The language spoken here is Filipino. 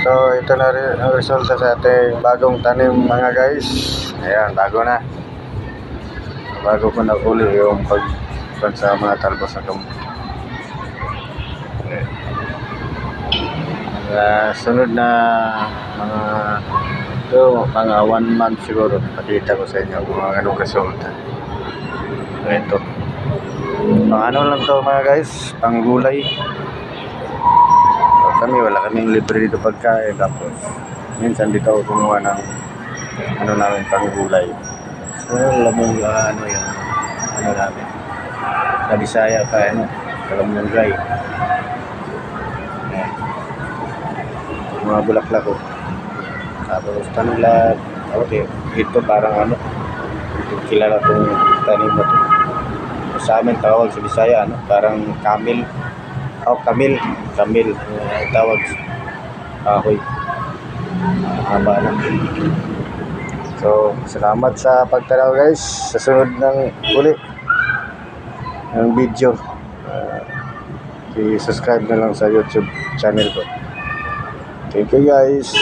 So ito na rin ang resulta sa ating bagong tanim mga guys. Ayan, bago na. Bago ko na uli yung pag sa mga talbos na ito. Sunod na mga 1 month siguro pakita ko sa inyo kung anong resulta. Ito pang ano lang to mga guys, pang gulay. Kami wala kaming libre dito pagkain, tapos minsan dito ako kumuha ng ano namin pang gulay. So lamang ano yung ano namin sa Bisaya pa ano, lamang gulay. Mga bulaklak ko. Tapos tanglad. Okay, ito parang ano, kilala tong tanim na to. Sa amin tawag sa Bisaya ano, parang kamil. Kamil tawag kahoy. Haba na. So, salamat sa pagtanaw guys. Sa sunod ng uli ng video, i-subscribe na lang sa YouTube channel ko. Thank you guys.